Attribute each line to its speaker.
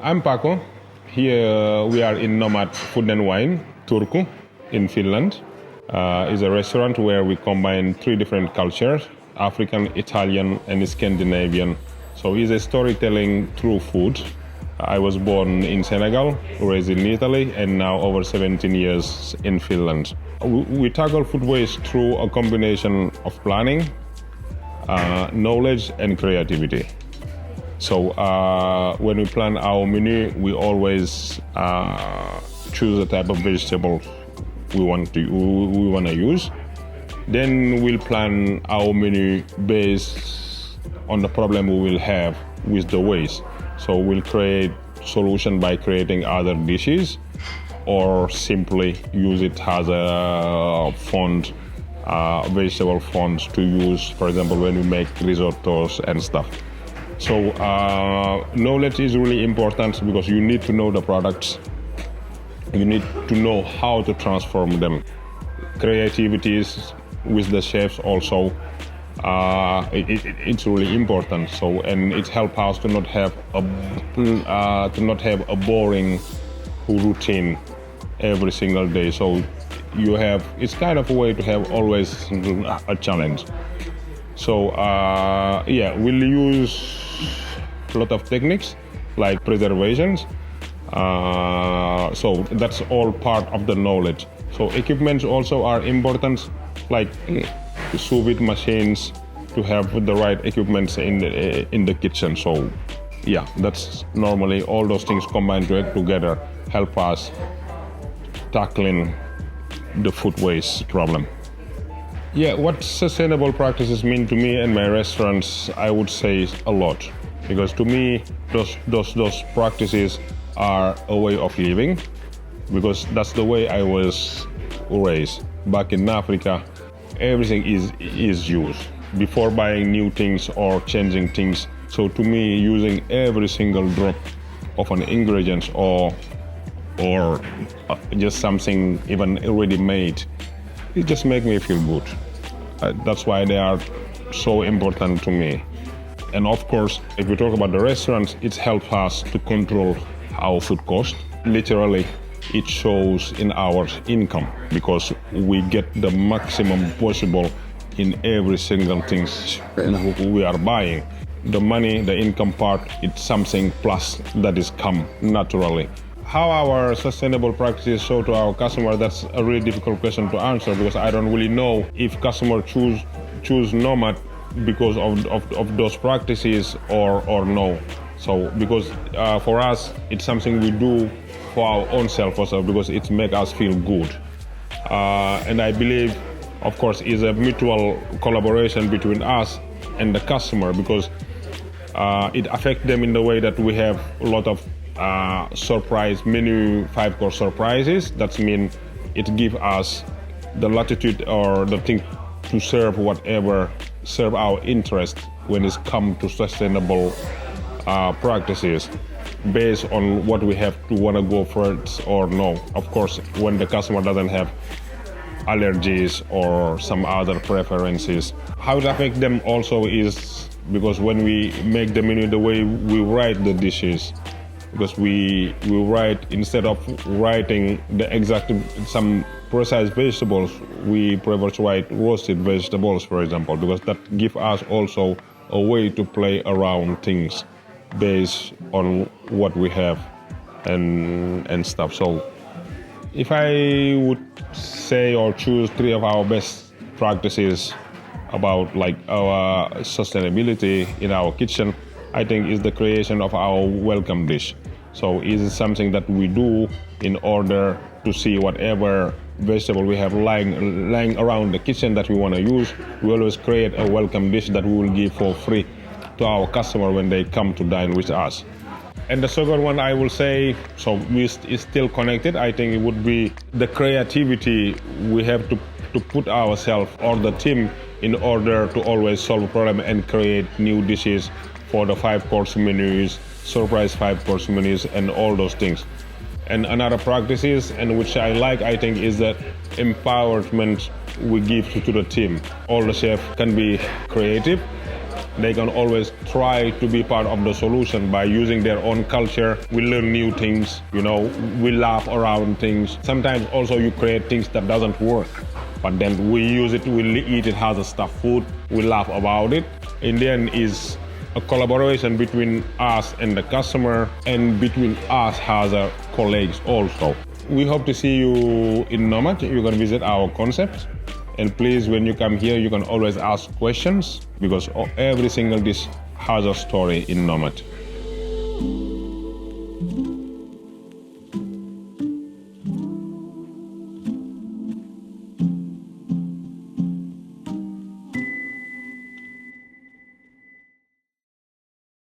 Speaker 1: I'm Paco. Here we are in Nomad Food and Wine, Turku, in Finland. It's a restaurant where we combine 3 different cultures, African, Italian, and Scandinavian. So it's a storytelling through food. I was born in Senegal, raised in Italy, and now over 17 years in Finland. We tackle food waste through a combination of planning, knowledge, and creativity. So when we plan our menu, we always choose the type of vegetable we want to use. Then we'll plan our menu based on the problem we will have with the waste. So we'll create solution by creating other dishes, or simply use it as a fond, vegetable fond to use, for example, when we make risottos and stuff. So knowledge is really important because you need to know the products. You need to know how to transform them. Creativity is with the chefs also. It's really important. So, and it helps us to not have a boring routine every single day. So it's kind of a way to have always a challenge. So we'll use a lot of techniques like preservations. So that's all part of the knowledge. So equipments also are important, like sous vide machines, to have the right equipment in the kitchen. So yeah, that's normally all those things combined together help us tackling the food waste problem. Yeah, what sustainable practices mean to me and my restaurants, I would say a lot. Because to me, those practices are a way of living, because that's the way I was raised. Back in Africa, everything is used before buying new things or changing things. So to me, using every single drop of an ingredient or just something even already made, it just makes me feel good. That's why they are so important to me. And of course, if we talk about the restaurants, it helps us to control our food cost. Literally, it shows in our income because we get the maximum possible in every single thing we are buying. The money, the income part, it's something plus that is come naturally. How our sustainable practices show to our customer, that's a really difficult question to answer because I don't really know if customer choose Nomad because of those practices or no. So because for us, it's something we do for our own self also because it makes us feel good. And I believe, of course, it's a mutual collaboration between us and the customer because it affects them in the way that we have a lot of surprise menu, 5-course surprises. That means it gives us the latitude or the thing to serve our interest when it's come to sustainable practices based on what we have to want to go for it or no. Of course, when the customer doesn't have allergies or some other preferences. How it affects them also is because when we make the menu the way we write the dishes, because we write, instead of writing the exact some precise vegetables, we prefer to write roasted vegetables, for example, because that gives us also a way to play around things based on what we have and stuff. So if I would say or choose 3 of our best practices about like our sustainability in our kitchen, I think is the creation of our welcome dish. So it is something that we do in order to see whatever vegetable we have lying around the kitchen that we want to use. We always create a welcome dish that we will give for free to our customer when they come to dine with us. And the second one I will say, so is still connected, I think it would be the creativity we have to put ourselves or the team in order to always solve a problem and create new dishes for the 5-course menus, surprise 5-course menus, and all those things. And another practices, and which I like, I think, is that empowerment we give to the team. All the chefs can be creative, they can always try to be part of the solution by using their own culture. We learn new things, we laugh around things. Sometimes also you create things that doesn't work, but then we use it, we eat it as a stuffed food, we laugh about it. In the end is a collaboration between us and the customer and between us as a colleagues also. We hope to see you in Nomad. You can visit our concept. And please, when you come here, you can always ask questions because every single dish has a story in Nomad.